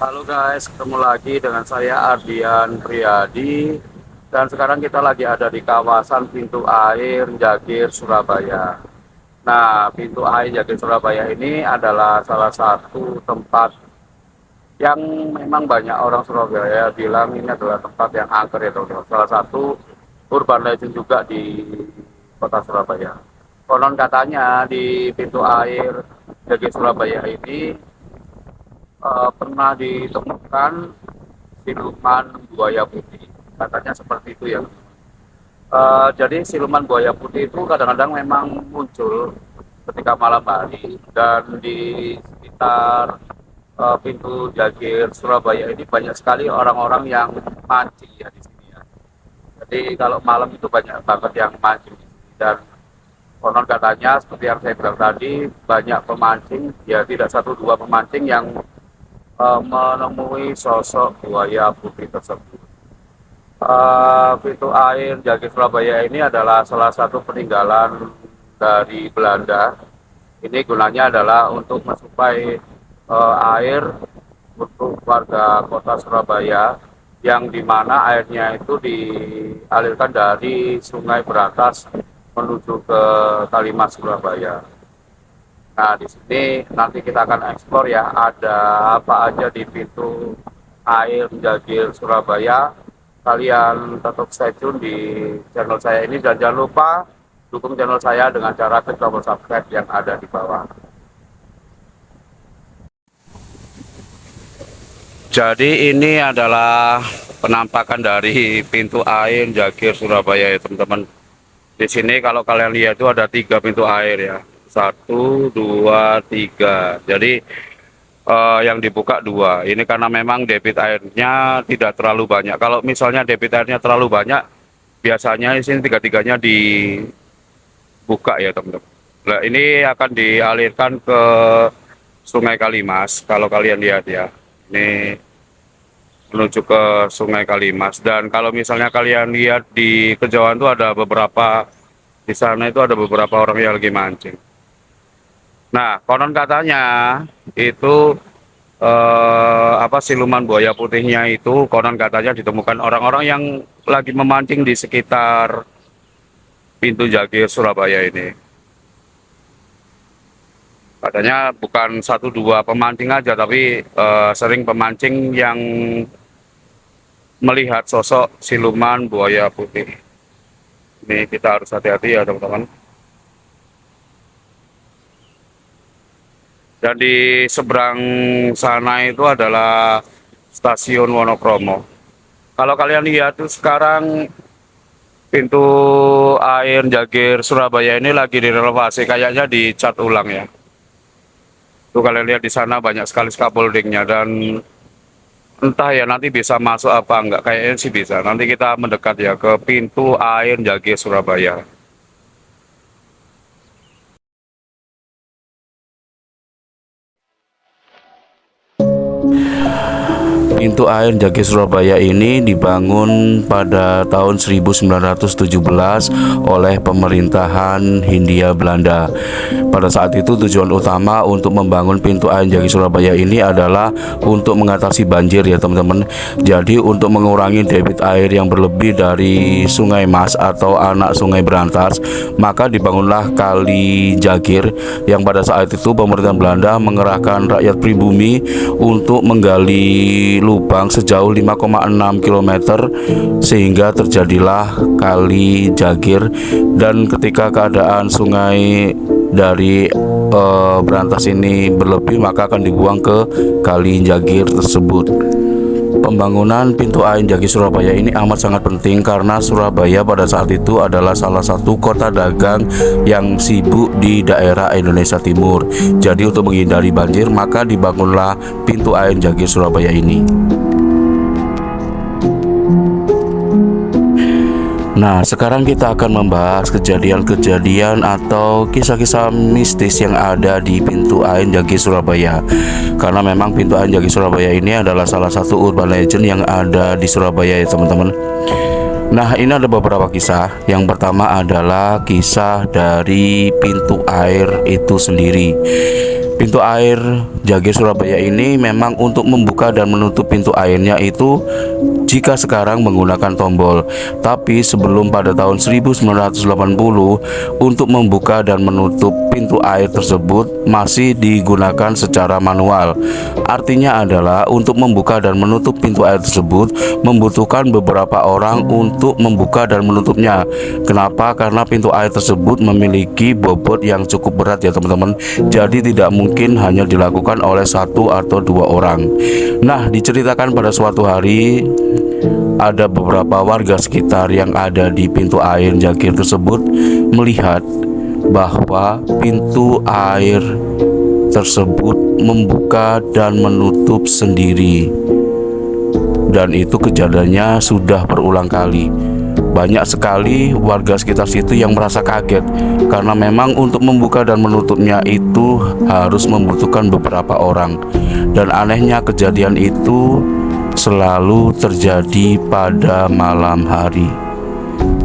Halo guys, ketemu lagi dengan saya Ardian Priyadi dan sekarang kita lagi ada di kawasan Pintu Air Jagir, Surabaya. Nah, Pintu Air Jagir Surabaya ini adalah salah satu tempat yang memang banyak orang Surabaya bilang ini adalah tempat yang angker ya teman-teman. Salah satu urban legend juga di kota Surabaya. Konon katanya di Pintu Air Jagir Surabaya ini pernah ditemukan siluman buaya putih. Katanya seperti itu ya. Jadi siluman buaya putih itu kadang-kadang memang muncul ketika malam hari dan di sekitar pintu Jagir Surabaya ini banyak sekali orang-orang yang mancing ya di sini ya. Jadi kalau malam itu banyak banget yang mancing di sini dan konon katanya seperti yang saya bilang tadi banyak pemancing ya tidak satu dua pemancing yang menemui sosok buaya putih tersebut. Pintu air Jagir Surabaya ini adalah salah satu peninggalan dari Belanda. Ini gunanya adalah untuk mensuplai air untuk warga kota Surabaya yang dimana airnya itu dialirkan dari Sungai Berantas menuju ke Kalimas Surabaya. Nah, di sini nanti kita akan eksplor ya, ada apa aja di pintu air Jagir Surabaya. Kalian tetap stay tune di channel saya ini dan jangan lupa dukung channel saya dengan cara klik tombol subscribe yang ada di bawah. Jadi ini adalah penampakan dari pintu air Jagir Surabaya ya teman-teman. Di sini kalau kalian lihat itu ada 3 pintu air ya. 1, 2, 3. Jadi yang dibuka 2. Ini karena memang debit airnya tidak terlalu banyak. Kalau misalnya debit airnya terlalu banyak, biasanya di sini tiga-tiganya dibuka ya teman-teman. Nah, ini akan dialirkan ke Sungai Kalimas. Kalau kalian lihat ya, ini menuju ke Sungai Kalimas. Dan kalau misalnya kalian lihat di kejauhan itu ada beberapa, di sana itu ada beberapa orang yang lagi mancing. Nah, konon katanya itu siluman buaya putihnya itu konon katanya ditemukan orang-orang yang lagi memancing di sekitar pintu Jagir Surabaya ini. Katanya bukan 1, 2 pemancing aja, tapi sering pemancing yang melihat sosok siluman buaya putih. Ini kita harus hati-hati ya teman-teman. Dan di seberang sana itu adalah stasiun Wonokromo. Kalau kalian lihat tuh sekarang pintu air Jagir Surabaya ini lagi direnovasi, kayaknya dicat ulang ya. Tuh kalian lihat di sana banyak sekali scaffoldingnya dan entah ya nanti bisa masuk apa enggak, kayaknya sih bisa. Nanti kita mendekat ya ke pintu air Jagir Surabaya. Pintu air Jagir Surabaya ini dibangun pada tahun 1917 oleh pemerintahan Hindia Belanda. Pada saat itu tujuan utama untuk membangun pintu air Jagir Surabaya ini adalah untuk mengatasi banjir ya teman-teman. Jadi untuk mengurangi debit air yang berlebih dari Sungai Mas atau anak Sungai Berantas, maka dibangunlah Kali Jagir yang pada saat itu pemerintahan Belanda mengerahkan rakyat pribumi untuk menggali lubang sejauh 5,6 km sehingga terjadilah Kali Jagir. Dan ketika keadaan sungai dari Berantas ini berlebih, maka akan dibuang ke Kali Jagir tersebut. Pembangunan pintu air Jagir Surabaya ini amat sangat penting karena Surabaya pada saat itu adalah salah satu kota dagang yang sibuk di daerah Indonesia Timur. Jadi untuk menghindari banjir, maka dibangunlah pintu air Jagir Surabaya ini. Nah, sekarang kita akan membahas kejadian-kejadian atau kisah-kisah mistis yang ada di pintu air Jagir Surabaya. Karena memang pintu air Jagir Surabaya ini adalah salah satu urban legend yang ada di Surabaya ya teman-teman. Nah, ini ada beberapa kisah. Yang pertama adalah kisah dari pintu air itu sendiri. Pintu air Jagir Surabaya ini memang untuk membuka dan menutup pintu airnya itu jika sekarang menggunakan tombol. Tapi sebelum pada tahun 1980 untuk membuka dan menutup pintu air tersebut masih digunakan secara manual. Artinya adalah untuk membuka dan menutup pintu air tersebut membutuhkan beberapa orang untuk membuka dan menutupnya. Kenapa? Karena pintu air tersebut memiliki bobot yang cukup berat ya teman-teman. Jadi tidak mungkin hanya dilakukan oleh satu atau dua orang. Nah, diceritakan pada suatu hari ada beberapa warga sekitar yang ada di pintu air Jagir tersebut melihat bahwa pintu air tersebut membuka dan menutup sendiri. Dan itu kejadiannya sudah berulang kali. Banyak sekali warga sekitar situ yang merasa kaget karena memang untuk membuka dan menutupnya itu harus membutuhkan beberapa orang. Dan anehnya kejadian itu selalu terjadi pada malam hari.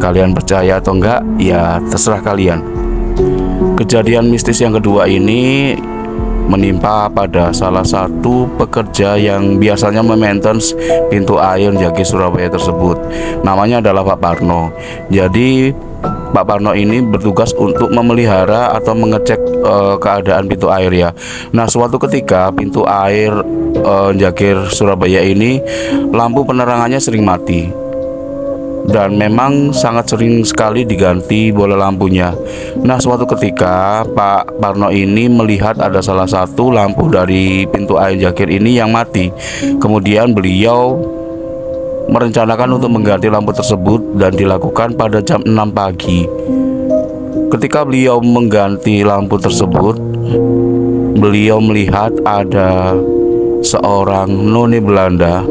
Kalian percaya atau enggak? Ya terserah kalian. Kejadian mistis yang kedua ini menimpa pada salah satu pekerja yang biasanya memaintenance pintu air Jagir Surabaya tersebut. Namanya adalah Pak Parno. Jadi Pak Parno ini bertugas untuk memelihara atau mengecek keadaan pintu air ya. Nah, suatu ketika pintu air Jagir Surabaya ini lampu penerangannya sering mati. Dan memang sangat sering sekali diganti bola lampunya. Nah, suatu ketika Pak Parno ini melihat ada salah satu lampu dari pintu air Jagir ini yang mati. Kemudian beliau merencanakan untuk mengganti lampu tersebut dan dilakukan pada jam 6 pagi. Ketika beliau mengganti lampu tersebut, beliau melihat ada seorang noni Belanda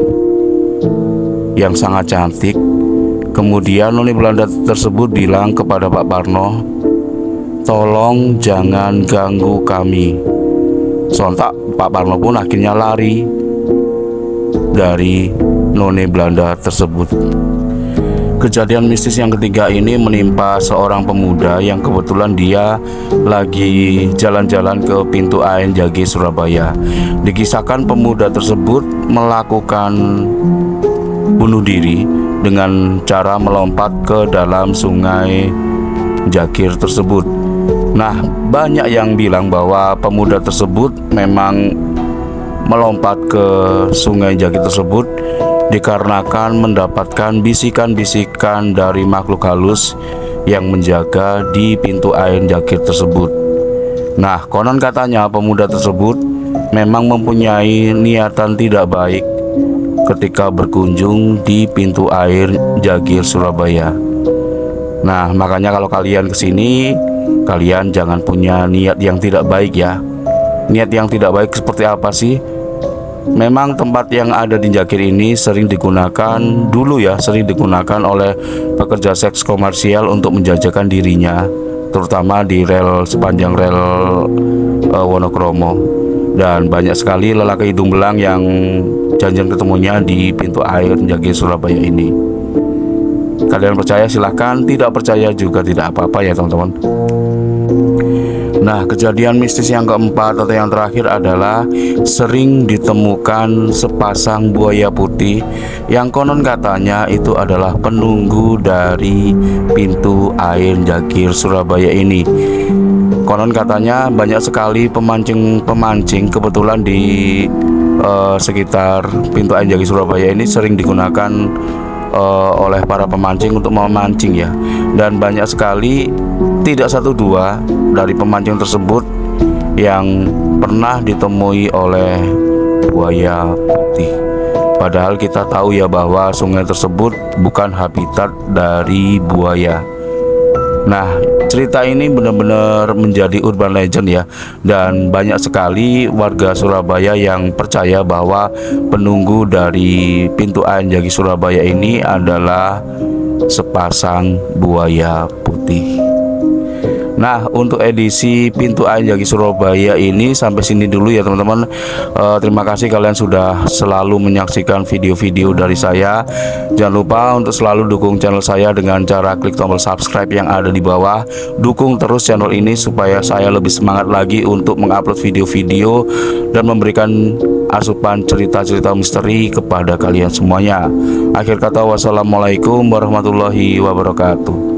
yang sangat cantik. Kemudian noni Belanda tersebut bilang kepada Pak Parno, "Tolong jangan ganggu kami." Sontak Pak Parno pun akhirnya lari dari noni Belanda tersebut. Kejadian mistis yang ketiga ini menimpa seorang pemuda yang kebetulan dia lagi jalan-jalan ke pintu air Jagir Surabaya. Dikisahkan pemuda tersebut melakukan bunuh diri dengan cara melompat ke dalam sungai Jagir tersebut. Nah, banyak yang bilang bahwa pemuda tersebut memang melompat ke sungai Jagir tersebut dikarenakan mendapatkan bisikan-bisikan dari makhluk halus yang menjaga di pintu air Jagir tersebut. Nah, konon katanya pemuda tersebut memang mempunyai niatan tidak baik ketika berkunjung di pintu air Jagir Surabaya. Nah, makanya kalau kalian kesini, kalian jangan punya niat yang tidak baik ya. Niat yang tidak baik seperti apa sih? Memang tempat yang ada di Jagir ini sering digunakan oleh pekerja seks komersial untuk menjajakan dirinya, terutama di sepanjang rel Wonokromo. Dan banyak sekali lelaki hidung belang yang janjian ketemunya di pintu air Jagir Surabaya ini. Kalian percaya silahkan, tidak percaya juga tidak apa-apa ya teman-teman. Nah, kejadian mistis yang keempat atau yang terakhir adalah sering ditemukan sepasang buaya putih yang konon katanya itu adalah penunggu dari pintu air Jagir Surabaya ini. Konon katanya banyak sekali pemancing kebetulan di sekitar pintu air Jagir Surabaya ini sering digunakan oleh para pemancing untuk memancing ya. Dan banyak sekali, tidak satu dua dari pemancing tersebut yang pernah ditemui oleh buaya putih. Padahal kita tahu ya bahwa sungai tersebut bukan habitat dari buaya. Nah, cerita ini benar-benar menjadi urban legend ya. Dan banyak sekali warga Surabaya yang percaya bahwa penunggu dari pintu air Jagir Surabaya ini adalah sepasang buaya putih. Nah, untuk edisi Pintu Air Jaki Surabaya ini sampai sini dulu ya teman-teman. Terima kasih kalian sudah selalu menyaksikan video-video dari saya. Jangan lupa untuk selalu dukung channel saya dengan cara klik tombol subscribe yang ada di bawah. Dukung terus channel ini supaya saya lebih semangat lagi untuk mengupload video-video dan memberikan asupan cerita-cerita misteri kepada kalian semuanya. Akhir kata, wassalamualaikum warahmatullahi wabarakatuh.